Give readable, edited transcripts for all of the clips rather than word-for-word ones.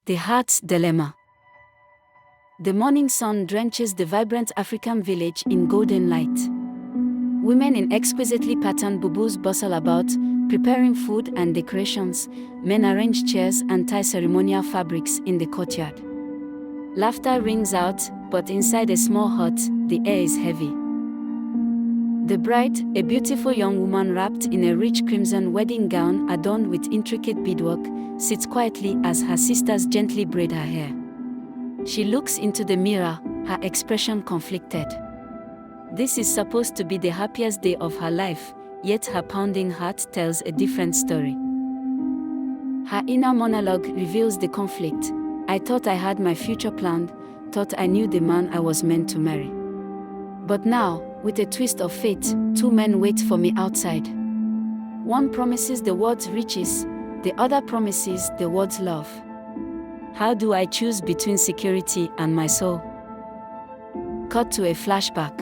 The Heart's Dilemma. The morning sun drenches the vibrant African village in golden light. Women in exquisitely patterned bubus bustle about, preparing food and decorations. Men arrange chairs and tie ceremonial fabrics in the courtyard. Laughter rings out, but inside a small hut, the air is heavy. The bride, a beautiful young woman wrapped in a rich crimson wedding gown adorned with intricate beadwork, sits quietly as her sisters gently braid her hair. She looks into the mirror, her expression conflicted. This is supposed to be the happiest day of her life, yet her pounding heart tells a different story. Her inner monologue reveals the conflict. I thought I had my future planned, thought I knew the man I was meant to marry. But now, with a twist of fate, two men wait for me outside. One promises the world's riches, the other promises the world's love. How do I choose between security and my soul? Cut to a flashback.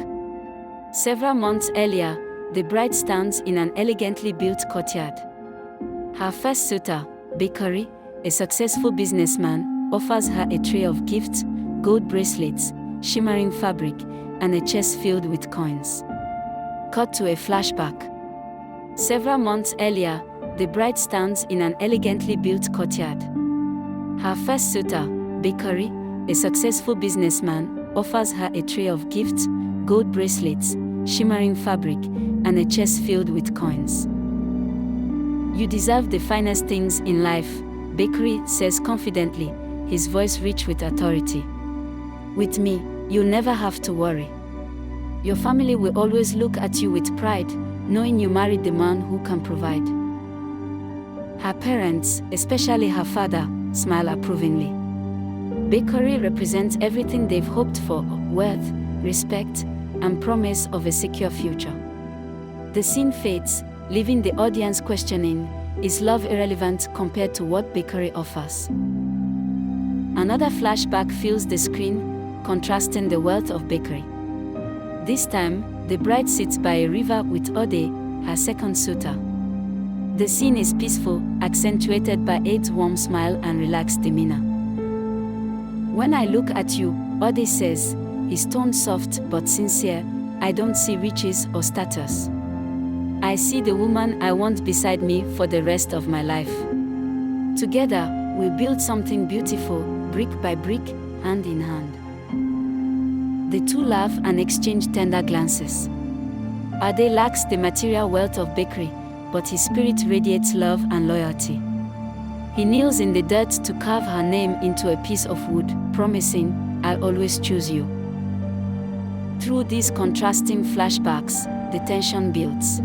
Several months earlier, the bride stands in an elegantly built courtyard. Her first suitor, Bakery, a successful businessman, offers her a tray of gifts, gold bracelets, shimmering fabric, and a chest filled with coins. Cut to a flashback. Several months earlier, the bride stands in an elegantly built courtyard. Her first suitor, Bakery, a successful businessman, offers her a tray of gifts, gold bracelets, shimmering fabric, and a chest filled with coins. You deserve the finest things in life, Bakery says confidently, his voice rich with authority. With me, you'll never have to worry. Your family will always look at you with pride, knowing you married the man who can provide. Her parents, especially her father, smile approvingly. Bakery represents everything they've hoped for: wealth, respect, and promise of a secure future. The scene fades, leaving the audience questioning, is love irrelevant compared to what Bakery offers? Another flashback fills the screen, contrasting the wealth of Bakery. This time, the bride sits by a river with Ode, her second suitor. The scene is peaceful, accentuated by Ade's warm smile and relaxed demeanor. When I look at you, Ode says, his tone soft but sincere, I don't see riches or status. I see the woman I want beside me for the rest of my life. Together, we'll build something beautiful, brick by brick, hand in hand. The two laugh and exchange tender glances. Ade lacks the material wealth of Bakery, but his spirit radiates love and loyalty. He kneels in the dirt to carve her name into a piece of wood, promising, I'll always choose you. Through these contrasting flashbacks, the tension builds.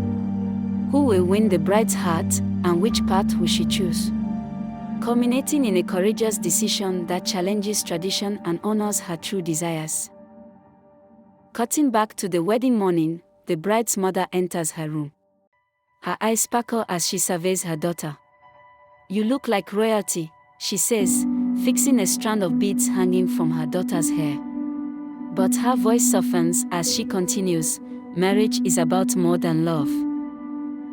Who will win the bride's heart, and which path will she choose? Culminating in a courageous decision that challenges tradition and honors her true desires. Cutting back to the wedding morning, the bride's mother enters her room. Her eyes sparkle as she surveys her daughter. You look like royalty, she says, fixing a strand of beads hanging from her daughter's hair. But her voice softens as she continues, marriage is about more than love.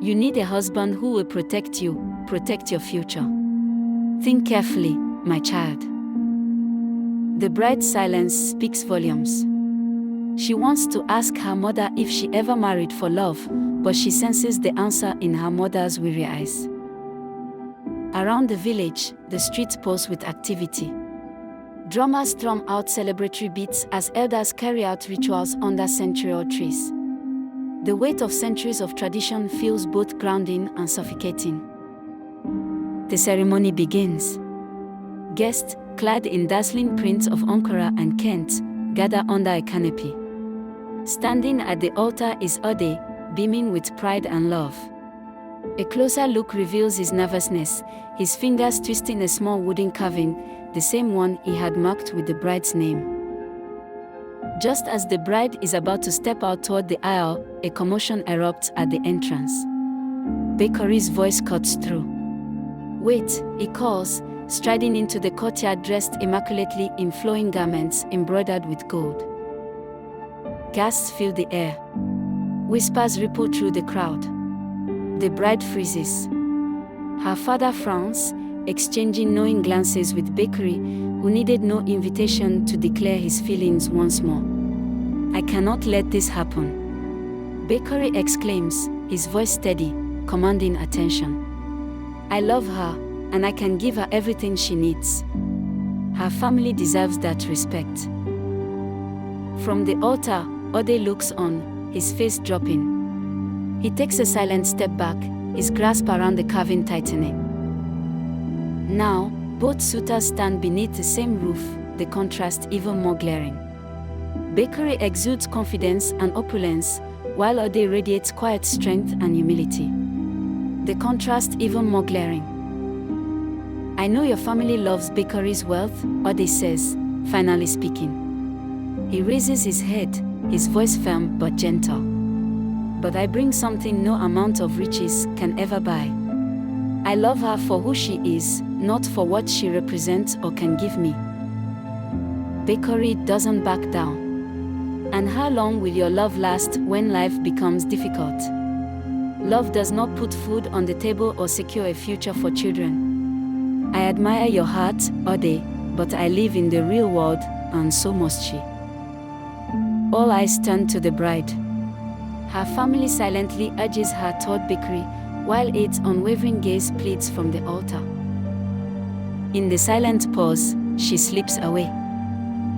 You need a husband who will protect you, protect your future. Think carefully, my child. The bride's silence speaks volumes. She wants to ask her mother if she ever married for love, but she senses the answer in her mother's weary eyes. Around the village, the streets pulse with activity. Drummers strum out celebratory beats as elders carry out rituals under centennial trees. The weight of centuries of tradition feels both grounding and suffocating. The ceremony begins. Guests, clad in dazzling prints of Ankara and Kent, gather under a canopy. Standing at the altar is Ode, beaming with pride and love. A closer look reveals his nervousness, his fingers twisting a small wooden carving, the same one he had marked with the bride's name. Just as the bride is about to step out toward the aisle, a commotion erupts at the entrance. Bakery's voice cuts through. Wait, he calls, striding into the courtyard dressed immaculately in flowing garments embroidered with gold. Gasps fill the air. Whispers ripple through the crowd. The bride freezes. Her father frowns, exchanging knowing glances with Bakery, who needed no invitation to declare his feelings once more. "I cannot let this happen," Bakery exclaims, his voice steady, commanding attention. "I love her, and I can give her everything she needs. Her family deserves that respect." From the altar, Ode looks on, his face dropping. He takes a silent step back, his grasp around the carving tightening. Now, both suitors stand beneath the same roof, the contrast even more glaring. Bakery exudes confidence and opulence, while Ode radiates quiet strength and humility. The contrast even more glaring. "I know your family loves Bakery's wealth," Ode says, finally speaking. He raises his head, his voice firm but gentle. "But I bring something no amount of riches can ever buy. I love her for who she is, not for what she represents or can give me." Bakery doesn't back down. "And how long will your love last when life becomes difficult? Love does not put food on the table or secure a future for children. I admire your heart, Ode, but I live in the real world, and so must she." All eyes turn to the bride. Her family silently urges her toward Bakery, while Ade's unwavering gaze pleads from the altar. In the silent pause, she slips away.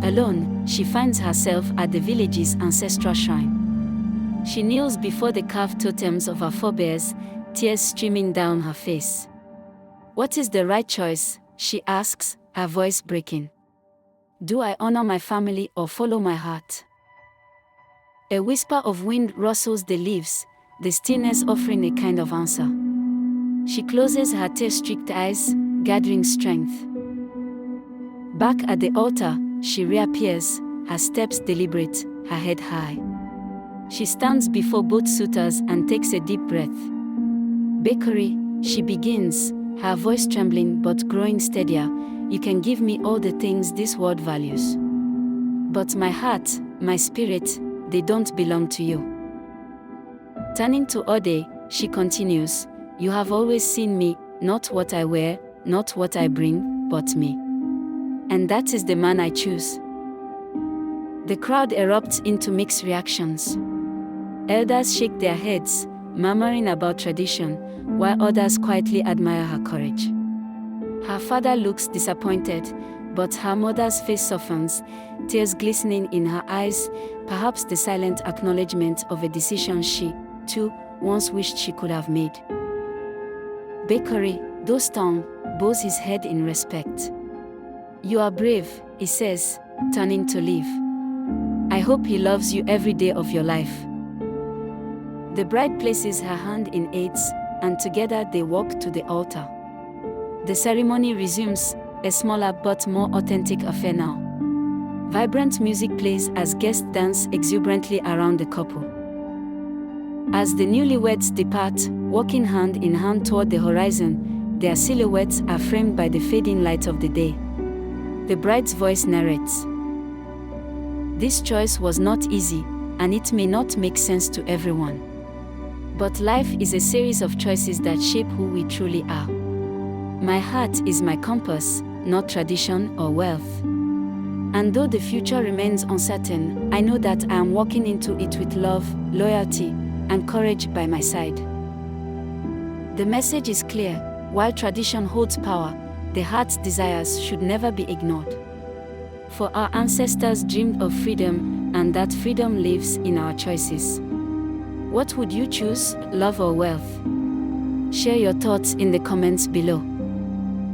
Alone, she finds herself at the village's ancestral shrine. She kneels before the carved totems of her forebears, tears streaming down her face. "What is the right choice?" she asks, her voice breaking. "Do I honor my family or follow my heart?" A whisper of wind rustles the leaves, the stillness offering a kind of answer. She closes her tear-streaked eyes, gathering strength. Back at the altar, she reappears, her steps deliberate, her head high. She stands before both suitors and takes a deep breath. "Bakery," she begins, her voice trembling but growing steadier, "you can give me all the things this world values. But my heart, my spirit, they don't belong to you." Turning to Ode, she continues, "You have always seen me, not what I wear, not what I bring, but me. And that is the man I choose." The crowd erupts into mixed reactions. Elders shake their heads, murmuring about tradition, while others quietly admire her courage. Her father looks disappointed, but her mother's face softens, tears glistening in her eyes, perhaps the silent acknowledgement of a decision she, too, once wished she could have made. Bakery, though stern, bows his head in respect. "You are brave," he says, turning to leave. "I hope he loves you every day of your life." The bride places her hand in Ade's, and together they walk to the altar. The ceremony resumes, a smaller but more authentic affair now. Vibrant music plays as guests dance exuberantly around the couple. As the newlyweds depart, walking hand in hand toward the horizon, their silhouettes are framed by the fading light of the day. The bride's voice narrates, "This choice was not easy, and it may not make sense to everyone. But life is a series of choices that shape who we truly are. My heart is my compass, not tradition or wealth. And though the future remains uncertain, I know that I am walking into it with love, loyalty, and courage by my side." The message is clear: while tradition holds power, the heart's desires should never be ignored. For our ancestors dreamed of freedom, and that freedom lives in our choices. What would you choose, love or wealth? Share your thoughts in the comments below.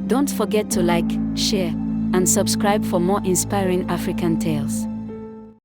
Don't forget to like, share, and subscribe for more inspiring African tales.